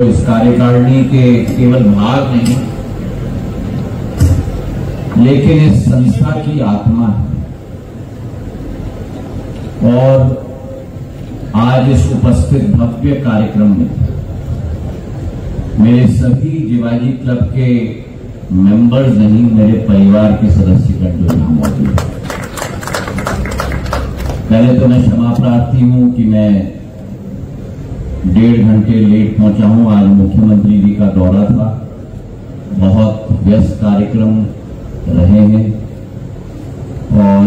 इस कार्यकारिणी के केवल भाग नहीं, लेकिन इस संस्था की आत्मा है। और आज इस उपस्थित भव्य कार्यक्रम में मेरे सभी जिवाजी क्लब के मेंबर्स नहीं, मेरे परिवार के सदस्यगण जो यहां मौजूद हैं। पहले तो मैं क्षमा प्रार्थी हूं कि मैं 1.5 घंटे लेट पहुंचा हूं। आज मुख्यमंत्री जी का दौरा था, बहुत व्यस्त कार्यक्रम रहे हैं और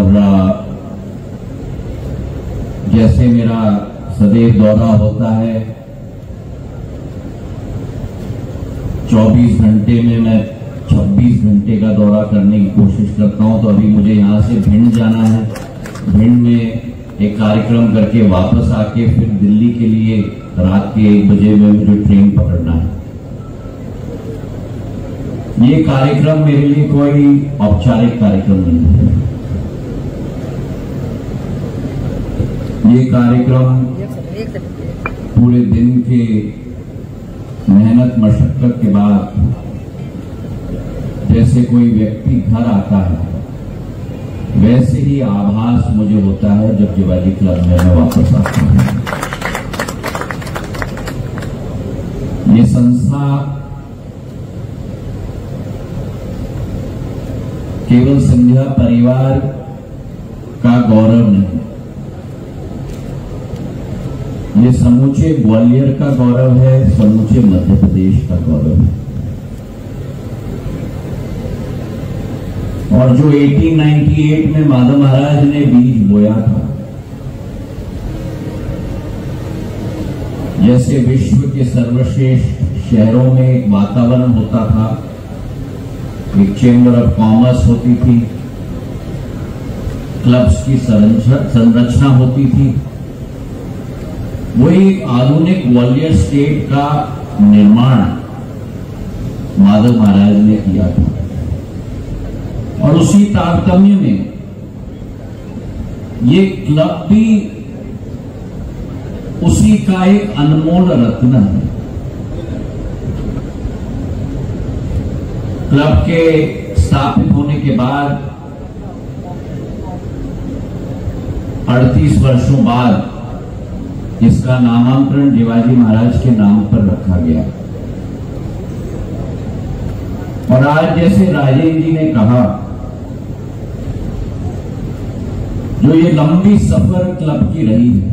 जैसे मेरा सदैव दौरा होता है, 24 घंटे में मैं 26 घंटे का दौरा करने की कोशिश करता हूं। तो अभी मुझे यहां से भिंड जाना है, भिंड में एक कार्यक्रम करके वापस आके फिर दिल्ली के लिए रात के 1 बजे में मुझे ट्रेन पकड़ना है। ये कार्यक्रम मेरे लिए कोई औपचारिक कार्यक्रम नहीं है। ये कार्यक्रम पूरे दिन के मेहनत मशक्कत के बाद जैसे कोई व्यक्ति घर आता है, वैसे ही आभास मुझे होता है जब जिवाजी क्लब में मैं वापस आता हूं। ये संस्था केवल सिंधिया परिवार का गौरव नहीं, ये समूचे ग्वालियर का गौरव है, समूचे मध्य प्रदेश का गौरव है। और जो 1898 में माधव महाराज ने बीज बोया था, जैसे विश्व के सर्वश्रेष्ठ शहरों में एक वातावरण होता था, एक चेंबर ऑफ कॉमर्स होती थी, क्लब्स की संरचना होती थी, वही एक आधुनिक ग्वालियर स्टेट का निर्माण माधव महाराज ने किया था। और उसी तारतम्य में ये क्लब भी उसी का एक अनमोल रत्न है। क्लब के स्थापित होने के बाद 38 वर्षों बाद इसका नामांकन जिवाजी महाराज के नाम पर रखा गया। और आज जैसे राजेंद्र जी ने कहा, जो ये लंबी सफर क्लब की रही है,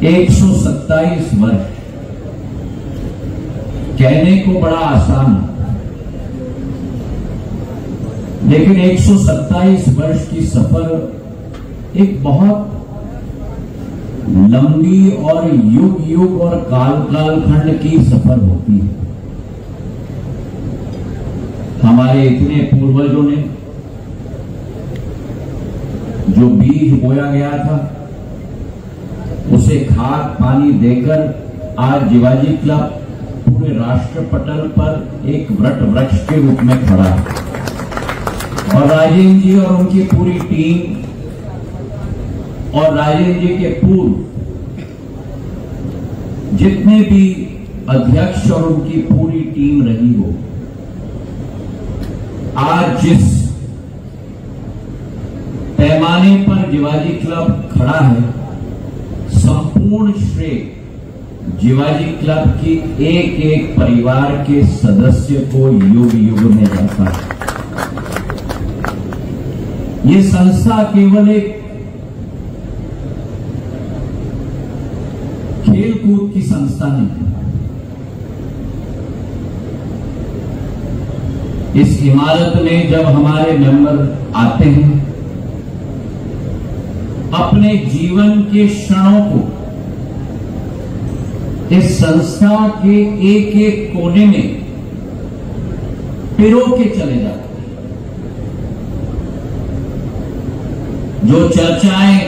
127 वर्ष, कहने को बड़ा आसान है, लेकिन 127 वर्ष की सफर एक बहुत लंबी और युग युग और काल खंड की सफर होती है। हमारे इतने पूर्वजों ने जो बीज बोया गया था, उसे खाद पानी देकर आज जिवाजी क्लब पूरे राष्ट्र पटल पर एक वट वृक्ष के रूप में खड़ा है। और राजेंद्र जी और उनकी पूरी टीम और राजेंद्र जी के पूर्व जितने भी अध्यक्ष और उनकी पूरी टीम रही हो, आज जिस पैमाने पर जिवाजी क्लब खड़ा है, संपूर्ण श्रेय जिवाजी क्लब की एक एक परिवार के सदस्य को युग युग में जाता है। ये संस्था केवल एक खेल कूद की संस्था नहीं है। इस इमारत में जब हमारे मेंबर आते हैं, अपने जीवन के क्षणों को इस संस्था के एक एक कोने में पिरो के चले जाते हैं। जो चर्चाएं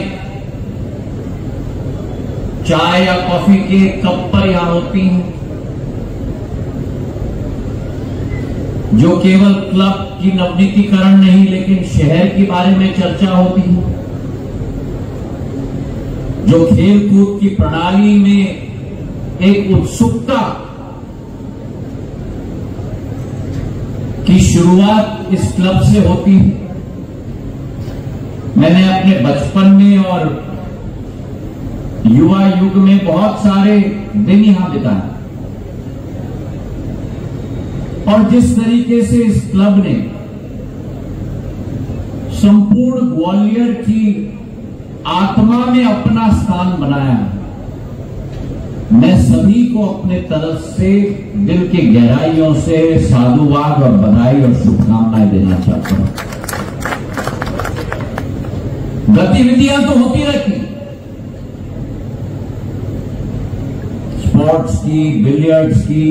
चाय या कॉफी के कप पर यहां होती हैं, जो केवल क्लब की नवनीतीकरण नहीं लेकिन शहर के बारे में चर्चा होती है, जो खेल कूद की प्रणाली में एक उत्सुकता की शुरुआत इस क्लब से होती है। मैंने अपने बचपन में और युवा युग में बहुत सारे दिन यहां बिताए और जिस तरीके से इस क्लब ने संपूर्ण ग्वालियर की आत्मा में अपना स्थान बनाया, मैं सभी को अपने तरफ से दिल की गहराइयों से साधुवाद और बधाई और शुभकामनाएं देना चाहता हूं। गतिविधियां तो होती रहती, स्पोर्ट्स की, बिलियर्ड्स की,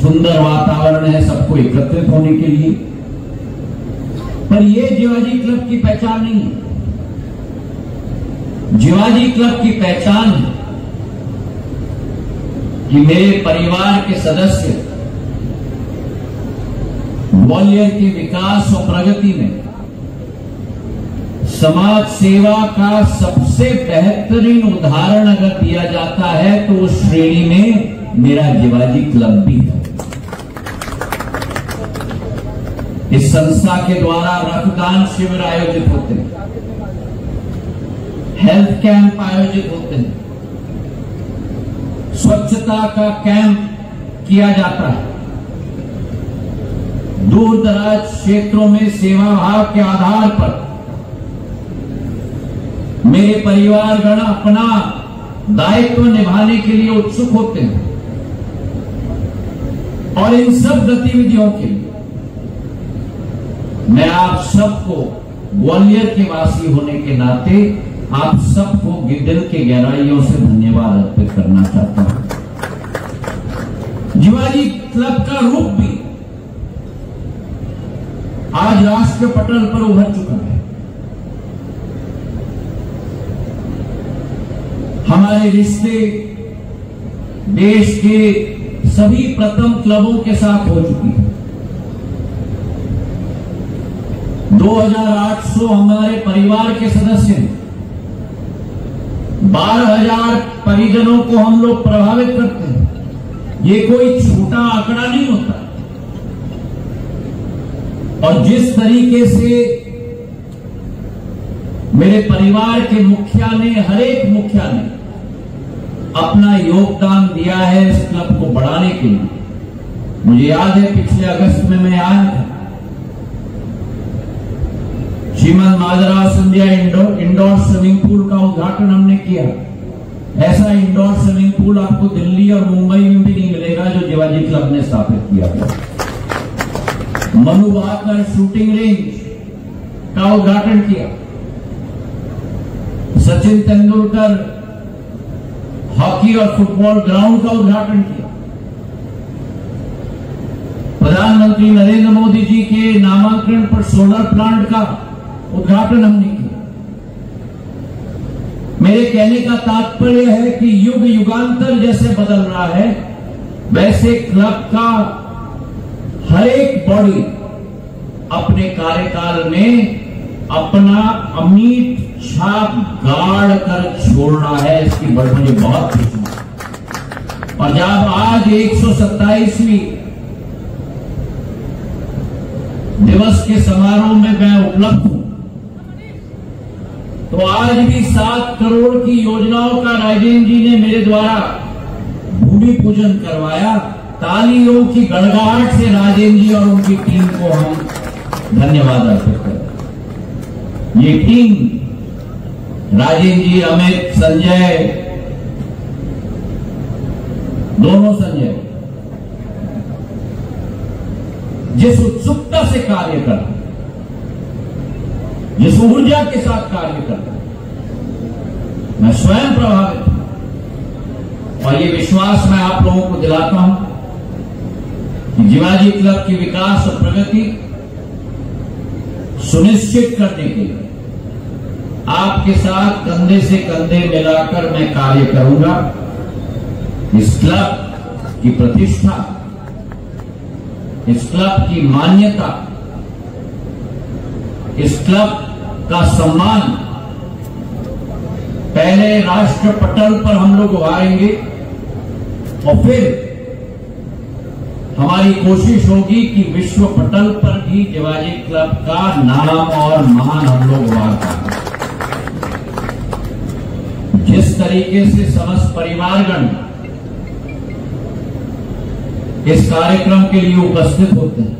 सुंदर वातावरण है सबको एकत्रित होने के लिए, पर यह जिवाजी क्लब की पहचान नहीं है। जिवाजी क्लब की पहचान है कि मेरे परिवार के सदस्य ग्वालियर के विकास और प्रगति में समाज सेवा का सबसे बेहतरीन उदाहरण अगर दिया जाता है तो उस श्रेणी में मेरा जिवाजी क्लब भी है। इस संस्था के द्वारा रक्तदान शिविर आयोजित होते हैं, हेल्थ कैंप आयोजित होते हैं, स्वच्छता का कैंप किया जाता है, दूर दराज क्षेत्रों में सेवा भाव के आधार पर मेरे परिवारगण अपना दायित्व निभाने के लिए उत्सुक होते हैं और इन सब गतिविधियों के लिए मैं आप सबको ग्वालियर के वासी होने के नाते आप सबको दिल के गहराइयों से धन्यवाद अर्पित करना चाहता हूं। जिवाजी क्लब का रूप भी आज राष्ट्र पटल पर उभर चुका है। हमारे रिश्ते देश के सभी प्रथम क्लबों के साथ हो चुकी है। 2800 हमारे परिवार के सदस्य हैं, 12,000 परिजनों को हम लोग प्रभावित करते हैं। ये कोई छोटा आंकड़ा नहीं होता और जिस तरीके से मेरे परिवार के मुखिया ने, हर एक मुखिया ने अपना योगदान दिया है इस क्लब को बढ़ाने के लिए। मुझे याद है पिछले अगस्त में मैं आया था, Shrimant Madhavrao Scindia indoor swimming pool का उद्घाटन हमने किया। ऐसा इंडोर स्विमिंग पूल आपको दिल्ली और मुंबई में भी नहीं मिलेगा जो जिवाजी क्लब ने स्थापित किया है। मनु भाकर शूटिंग रेंज का उद्घाटन किया, सचिन तेंदुलकर हॉकी और फुटबॉल ग्राउंड का उद्घाटन किया, प्रधानमंत्री नरेंद्र मोदी जी के नामांकन पर सोलर प्लांट का उद्घाटन हमने किया। मेरे कहने का तात्पर्य है कि युग युगांतर जैसे बदल रहा है वैसे क्लब का हर एक बॉडी अपने कार्यकाल में अपना अमिट छाप गाड़ कर छोड़ रहा है। इसकी मुझे बहुत खुशी है और जब आज 127वीं दिवस के समारोह में मैं उपलब्ध हूं तो आज भी 7 करोड़ की योजनाओं का राजेंद्र जी ने मेरे द्वारा भूमि पूजन करवाया। तालियों की गड़गड़ाहट से राजेंद्र जी और उनकी टीम को हम धन्यवाद अर्पित करते हैं। ये टीम राजेंद्र जी, अमित, संजय, दोनों संजय जिस उत्सुकता से कार्य कर रहे, जिस ऊर्जा के साथ कार्य कर रहे, मैं स्वयं प्रभावित हूं और ये विश्वास मैं आप लोगों को दिलाता हूं कि जिवाजी क्लब की विकास और प्रगति सुनिश्चित करने के लिए आपके साथ कंधे से कंधे मिलाकर मैं कार्य करूंगा। इस क्लब की प्रतिष्ठा, इस क्लब की मान्यता, इस क्लब का सम्मान पहले राष्ट्र पटल पर हम लोग उभारेंगे और फिर हमारी कोशिश होगी कि विश्व पटल पर भी शिवाजी क्लब का नाम और मान हम लोग उभार पाएं। जिस तरीके से समस्त परिवारगण इस कार्यक्रम के लिए उपस्थित होते हैं,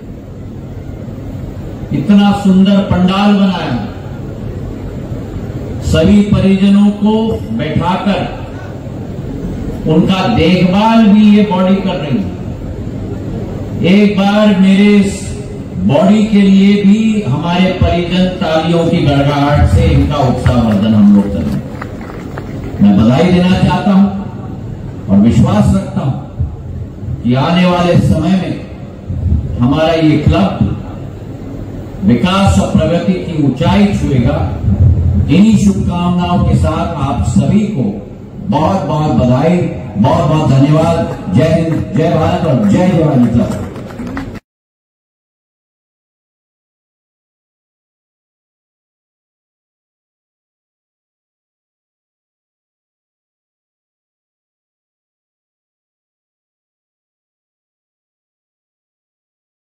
इतना सुंदर पंडाल बनाया, सभी परिजनों को बैठाकर उनका देखभाल भी ये बॉडी कर रही है। एक बार मेरे इस बॉडी के लिए भी हमारे परिजन तालियों की गड़गड़ाहट से इनका उत्साहवर्धन हम लोग करें। मैं बधाई देना चाहता हूं और विश्वास रखता हूं कि आने वाले समय में हमारा ये क्लब विकास और प्रगति की ऊंचाई छुएगा। इन्हीं शुभकामनाओं के साथ आप सभी को बहुत बहुत बधाई, बहुत बहुत धन्यवाद। जय हिंद, जय भारत और जय शिवाजी क्लब।